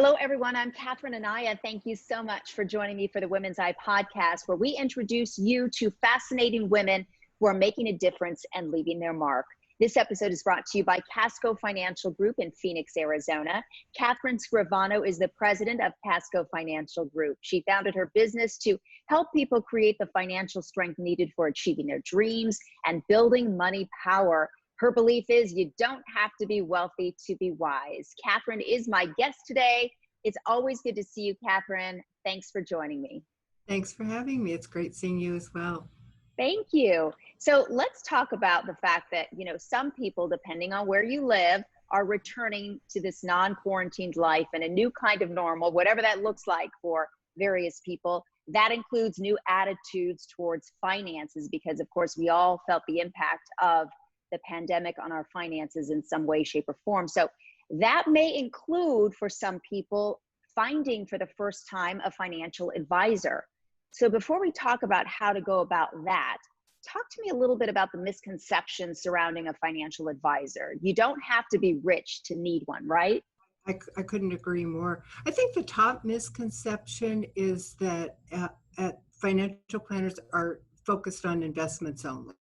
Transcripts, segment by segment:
Hello, everyone. I'm Catherine Anaya. Thank you so much for joining me for the Women's Eye podcast, where we introduce you to fascinating women who are making a difference and leaving their mark. This episode is brought to you by Casco Financial Group in Phoenix, Arizona. Catherine Scrivano is the president of Casco Financial Group. She founded her business to help people create the financial strength needed for achieving their dreams and building money power. Her belief is you don't have to be wealthy to be wise. Catherine is my guest today. It's always good to see you, Catherine. Thanks for joining me. Thanks for having me. It's great seeing you as well. Thank you. So let's talk about the fact that, some people, depending on where you live, are returning to this non-quarantined life and a new kind of normal, whatever that looks like for various people. That includes new attitudes towards finances, because of course we all felt the impact of the pandemic on our finances in some way, shape, or form. So that may include, for some people, finding for the first time a financial advisor. So before we talk about how to go about that, talk to me a little bit about the misconceptions surrounding a financial advisor. You don't have to be rich to need one, right? I couldn't agree more. I think the top misconception is that financial planners are focused on investments only.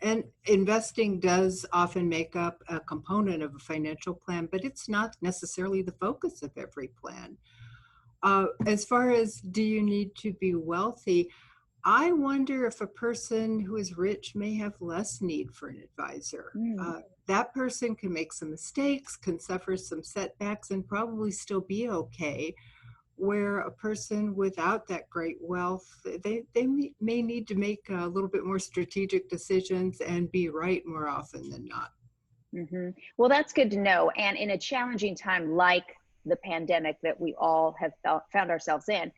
And investing does often make up a component of a financial plan, but it's not necessarily the focus of every plan. As far as do you need to be wealthy, I wonder if a person who is rich may have less need for an advisor. That person can make some mistakes, can suffer some setbacks, and probably still be okay. Where a person without that great wealth, they may need to make a little bit more strategic decisions and be right more often than not. Well, that's good to know. And in a challenging time like the pandemic that we all have found ourselves in,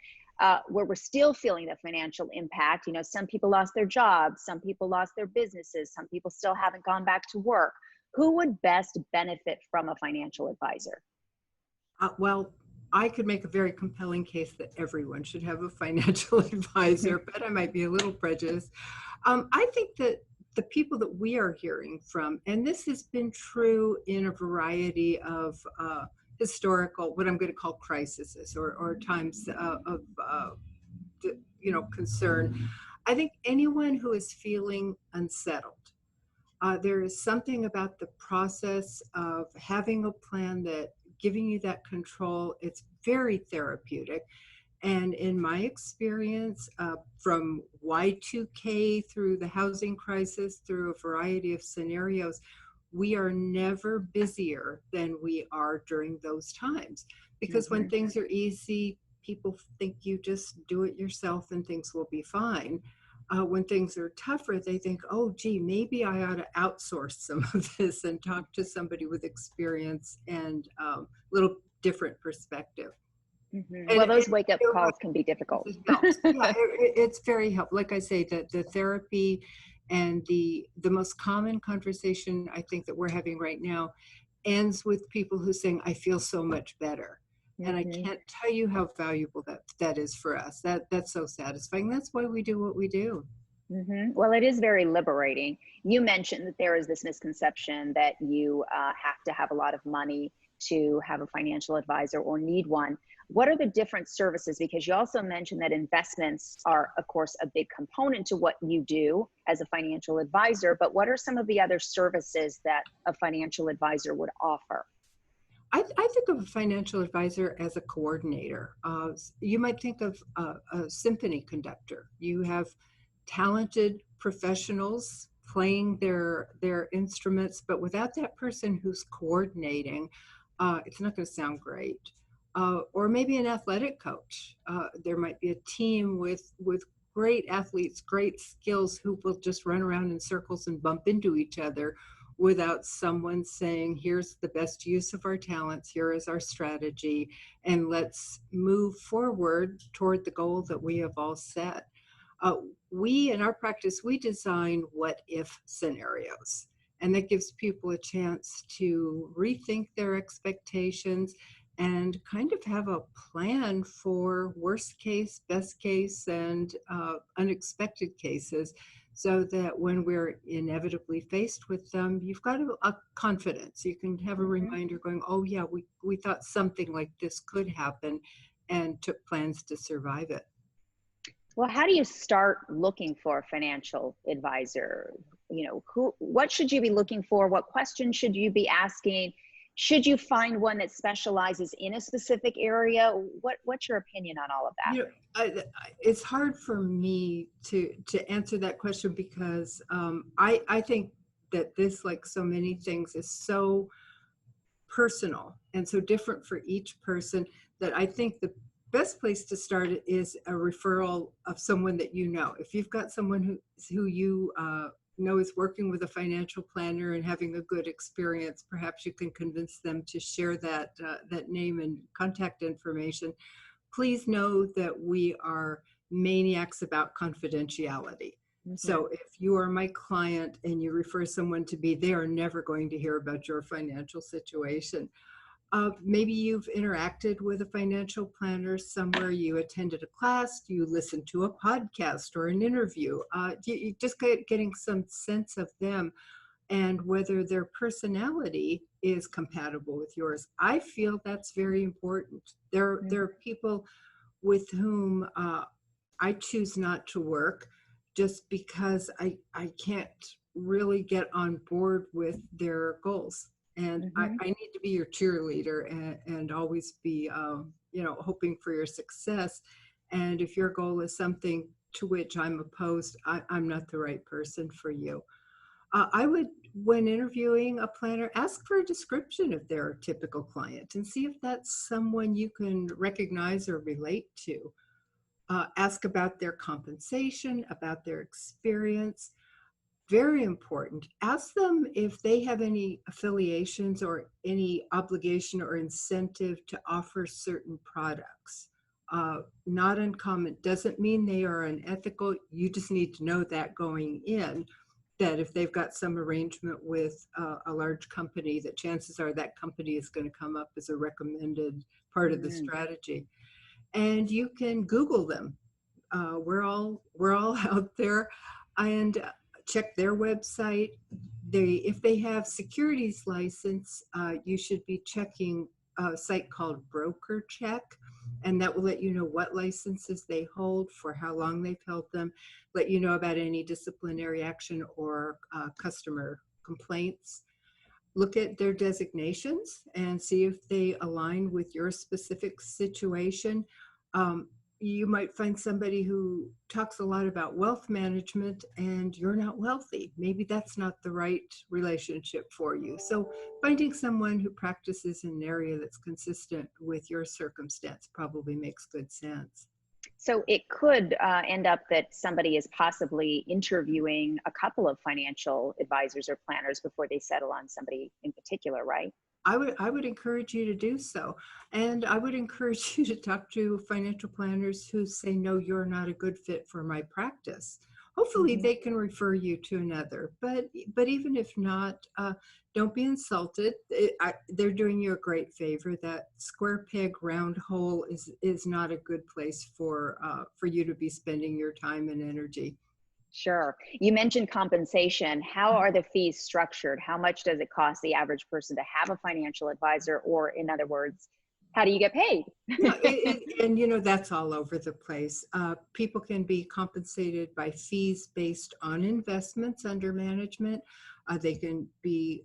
where we're still feeling the financial impact, some people lost their jobs, some people lost their businesses, some people still haven't gone back to work. Who would best benefit from a financial advisor? Well, I could make a very compelling case that everyone should have a financial advisor, but I might be a little prejudiced. I think that the people that we are hearing from, and this has been true in a variety of historical, what I'm going to call crises or times of concern. I think anyone who is feeling unsettled, there is something about the process of having a plan that giving you that control. It's very therapeutic. And in my experience, from Y2K through the housing crisis, through a variety of scenarios, we are never busier than we are during those times. Because when things are easy, people think you just do it yourself and things will be fine. When things are tougher, they think, oh, gee, maybe I ought to outsource some of this and talk to somebody with experience and a little different perspective. Well, those wake-up calls can be difficult. It's very helpful. Like I say, the therapy and the most common conversation I think that we're having right now ends with people who saying, I feel so much better. And I can't tell you how valuable that is for us. That's so satisfying. That's why we do what we do. Well, it is very liberating. You mentioned that there is this misconception that you have to have a lot of money to have a financial advisor or need one. What are the different services? Because you also mentioned that investments are, of course, a big component to what you do as a financial advisor. But what are some of the other services that a financial advisor would offer? I think of a financial advisor as a coordinator. You might think of a symphony conductor. You have talented professionals playing their instruments, but without that person who's coordinating, it's not going to sound great. Or maybe an athletic coach. There might be a team with great athletes, great skills who will just run around in circles and bump into each other without someone saying, here's the best use of our talents, here is our strategy, and let's move forward toward the goal that we have all set. We, in our practice, we design what-if scenarios, and that gives people a chance to rethink their expectations and kind of have a plan for worst case, best case, and unexpected cases so that when we're inevitably faced with them, you've got a confidence. You can have a Mhm. reminder going, oh, yeah, we thought something like this could happen and took plans to survive it. Well, how do you start looking for a financial advisor? What should you be looking for? What questions should you be asking? Should you find one that specializes in a specific area? What's your opinion on all of that? You know, it's hard for me to answer that question because I think that this, like so many things, is so personal and so different for each person that I think the best place to start is a referral of someone that you know. If you've got someone who you know is working with a financial planner and having a good experience, perhaps you can convince them to share that name and contact information. Please know that we are maniacs about confidentiality. Hmm. So if you are my client and you refer someone to me, they are never going to hear about your financial situation. Maybe you've interacted with a financial planner somewhere, you attended a class, you listened to a podcast or an interview. You just getting some sense of them and whether their personality is compatible with yours. I feel that's very important. There are people with whom I choose not to work just because I can't really get on board with their goals. And Hmm. I need to be your cheerleader and always be, hoping for your success. And if your goal is something to which I'm opposed, I'm not the right person for you. I would, when interviewing a planner, ask for a description of their typical client and see if that's someone you can recognize or relate to. Ask about their compensation, about their experience. Very important. Ask them if they have any affiliations or any obligation or incentive to offer certain products. Not uncommon. Doesn't mean they are unethical. You just need to know that going in, that if they've got some arrangement with a large company, that chances are that company is going to come up as a recommended part of the Hmm. strategy. And you can Google them. We're all out there, and check their website. If they have securities license, you should be checking a site called Broker Check, and that will let you know what licenses they hold, for how long they've held them, let you know about any disciplinary action or customer complaints. Look at their designations and see if they align with your specific situation. Um, you might find somebody who talks a lot about wealth management and you're not wealthy. Maybe that's not the right relationship for you. So finding someone who practices in an area that's consistent with your circumstance probably makes good sense. So it could end up that somebody is possibly interviewing a couple of financial advisors or planners before they settle on somebody in particular, right? I would encourage you to do so. And I would encourage you to talk to financial planners who say, no, you're not a good fit for my practice. Hopefully Hmm. they can refer you to another. But even if not, don't be insulted. They're doing you a great favor. That square peg, round hole is not a good place for you to be spending your time and energy. Sure. You mentioned compensation. How are the fees structured? How much does it cost the average person to have a financial advisor? Or, in other words, how do you get paid? Yeah, and that's all over the place. People can be compensated by fees based on investments under management. They can be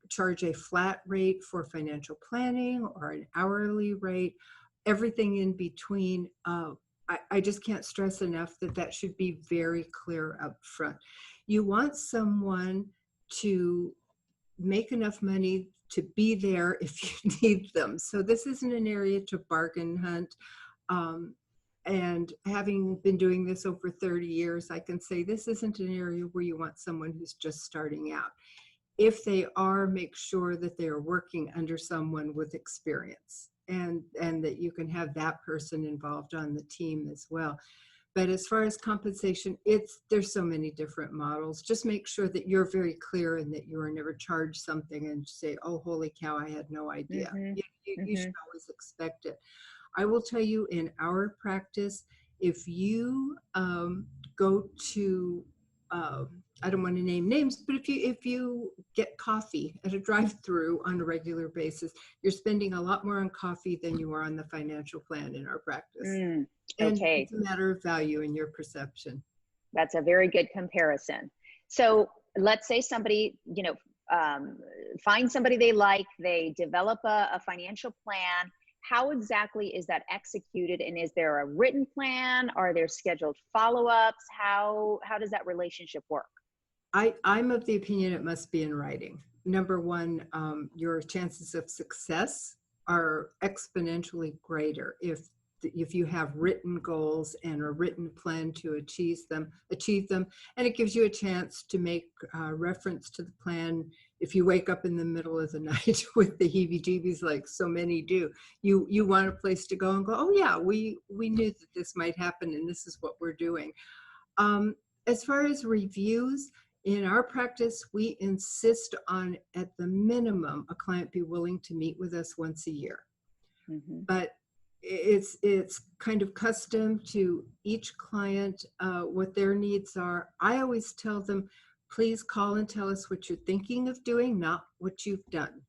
charge a flat rate for financial planning or an hourly rate. Everything in between. I just can't stress enough that that should be very clear up front. You want someone to make enough money to be there if you need them. So this isn't an area to bargain hunt. Um, and having been doing this over 30 years, I can say this isn't an area where you want someone who's just starting out. If they are, make sure that they are working under someone with experience, and that you can have that person involved on the team as well. But as far as compensation, there's so many different models. Just make sure that you're very clear and that you are never charged something and say, oh, holy cow, I had no idea. Hmm. You should Hmm. always expect it. I will tell you, in our practice, if you go to I don't want to name names, but if you get coffee at a drive-through on a regular basis, you're spending a lot more on coffee than you are on the financial plan in our practice. And Okay, it's a matter of value in your perception. that's a very good comparison. So let's say somebody, find somebody they like, they develop a financial plan. How exactly is that executed? And is there a written plan? Are there scheduled follow-ups? How does that relationship work? I'm of the opinion it must be in writing. Number one, your chances of success are exponentially greater if you have written goals and a written plan to achieve them, and it gives you a chance to make reference to the plan. If you wake up in the middle of the night with the heebie-jeebies, like so many do, you want a place to go and go, oh yeah, we knew that this might happen, and this is what we're doing. As far as reviews, in our practice, we insist on, at the minimum, a client be willing to meet with us once a year. But it's kind of custom to each client, what their needs are. I always tell them, please call and tell us what you're thinking of doing, not what you've done.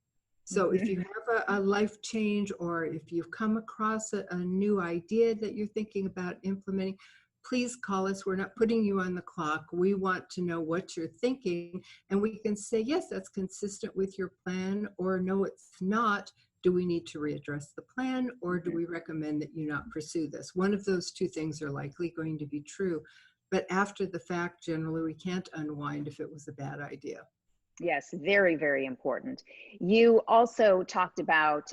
So if you have a life change, or if you've come across a new idea that you're thinking about implementing, please call us. We're not putting you on the clock. We want to know what you're thinking, and we can say, yes, that's consistent with your plan, or no, it's not. Do we need to readdress the plan, or do we recommend that you not pursue this? One of those two things are likely going to be true, but after the fact, generally we can't unwind if it was a bad idea. Yes, very, very important. You also talked about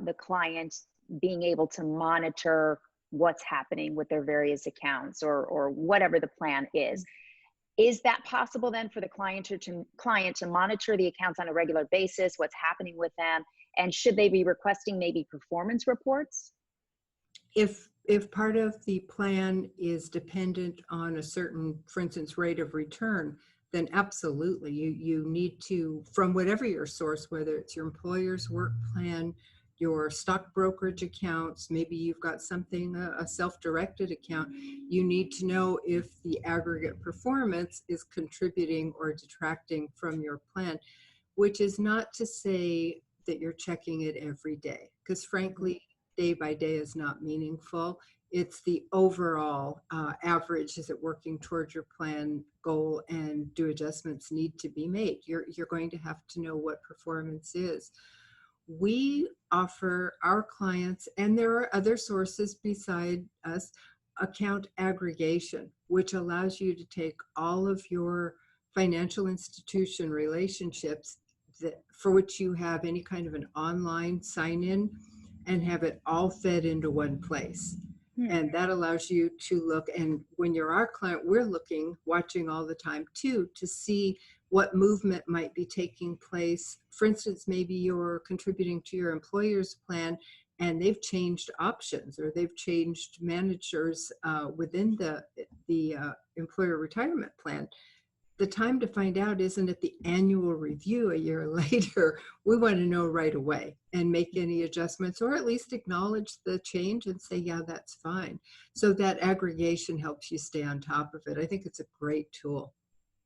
the client being able to monitor what's happening with their various accounts, or whatever the plan is. Is that possible then for the client to monitor the accounts on a regular basis, what's happening with them? And should they be requesting maybe performance reports? If part of the plan is dependent on a certain, for instance, rate of return, then absolutely you need to, from whatever your source, whether it's your employer's work plan, your stock brokerage accounts, maybe you've got something, a self-directed account, you need to know if the aggregate performance is contributing or detracting from your plan, which is not to say that you're checking it every day, because frankly, day by day is not meaningful. It's the overall average. Is it working towards your plan goal, and do adjustments need to be made? You're going to have to know what performance is. We offer our clients, and there are other sources beside us, account aggregation, which allows you to take all of your financial institution relationships for which you have any kind of an online sign-in, and have it all fed into one place. And that allows you to look, and when you're our client, we're watching all the time too, to see what movement might be taking place. For instance, maybe you're contributing to your employer's plan and they've changed options, or they've changed managers within the employer retirement plan. The time to find out isn't at the annual review a year later. We want to know right away and make any adjustments, or at least acknowledge the change and say, yeah, that's fine. So that aggregation helps you stay on top of it. I think it's a great tool.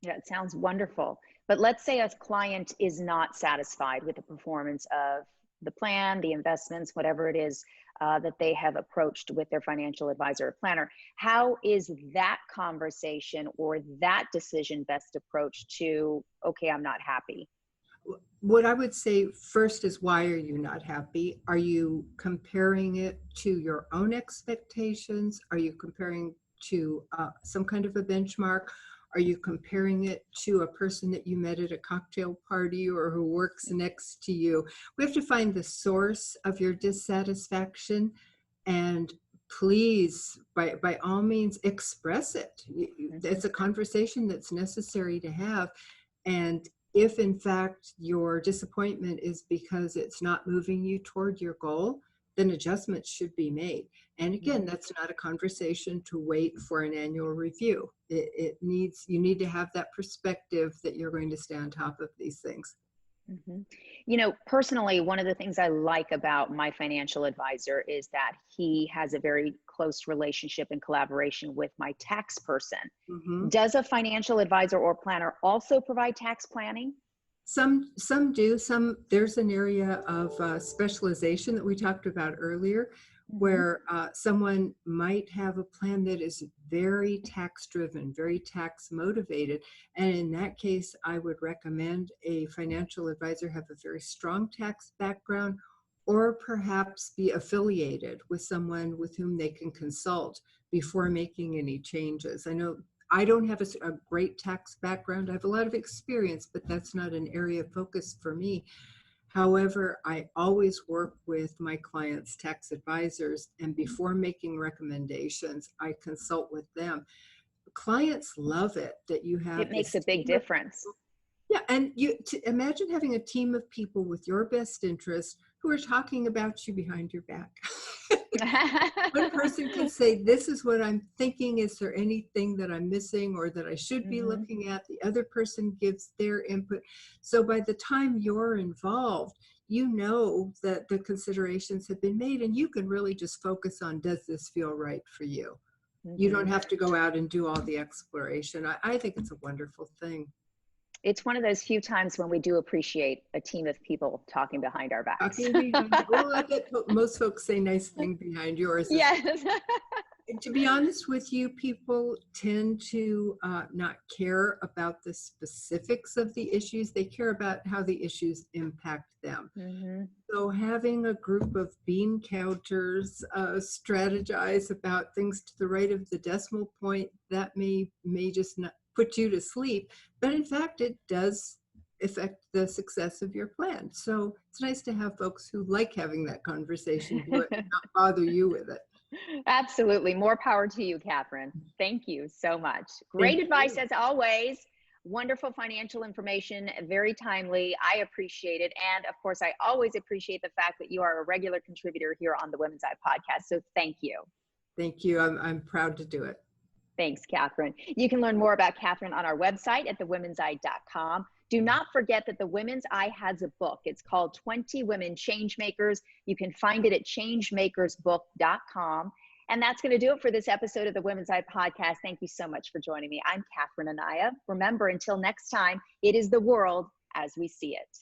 Yeah, it sounds wonderful. But let's say a client is not satisfied with the performance of the plan, the investments, whatever it is that they have approached with their financial advisor or planner. How is that conversation or that decision best approached to, okay, I'm not happy? What I would say first is, why are you not happy? Are you comparing it to your own expectations? Are you comparing to some kind of a benchmark? Are you comparing it to a person that you met at a cocktail party, or who works next to you? We have to find the source of your dissatisfaction, and please, by all means, express it. It's a conversation that's necessary to have. And if in fact your disappointment is because it's not moving you toward your goal, then adjustments should be made. And again, that's not a conversation to wait for an annual review. You need to have that perspective that you're going to stay on top of these things. Mhm. You know, personally, one of the things I like about my financial advisor is that he has a very close relationship and collaboration with my tax person. Hmm. Does a financial advisor or planner also provide tax planning? Some do. Some there's an area of specialization that we talked about earlier, Hmm. where someone might have a plan that is very tax driven, very tax motivated, and in that case, I would recommend a financial advisor have a very strong tax background, or perhaps be affiliated with someone with whom they can consult before making any changes. I know I don't have a great tax background. I have a lot of experience, but that's not an area of focus for me. However, I always work with my clients' tax advisors, and before making recommendations, I consult with them. Clients love it that you It have makes this a big team of difference. people. Yeah, and imagine having a team of people with your best interest who are talking about you behind your back. One person can say, this is what I'm thinking. Is there anything that I'm missing or that I should be Hmm. looking at? The other person gives their input. So by the time you're involved, you know that the considerations have been made, and you can really just focus on, does this feel right for you? You don't Hmm. have to go out and do all the exploration. I think it's a wonderful thing. It's one of those few times when we do appreciate a team of people talking behind our backs. Talking behind, well, I bet most folks say nice thing behind yours as well. Yes. To be honest with you, people tend to not care about the specifics of the issues. They care about how the issues impact them. Hmm. So having a group of bean counters strategize about things to the right of the decimal point, that may just not put you to sleep. But in fact, it does affect the success of your plan. So it's nice to have folks who like having that conversation do it, not bother you with it. Absolutely. More power to you, Catherine. Thank you so much. Thank Great advice you. as always. Wonderful financial information, very timely. I appreciate it. And of course, I always appreciate the fact that you are a regular contributor here on the Women's Eye podcast. So thank you. Thank you. I'm proud to do it. Thanks, Catherine. You can learn more about Catherine on our website at thewomenseye.com. Do not forget that the Women's Eye has a book. It's called 20 Women Changemakers. You can find it at changemakersbook.com. And that's going to do it for this episode of the Women's Eye podcast. Thank you so much for joining me. I'm Catherine Anaya. Remember, until next time, it is the world as we see it.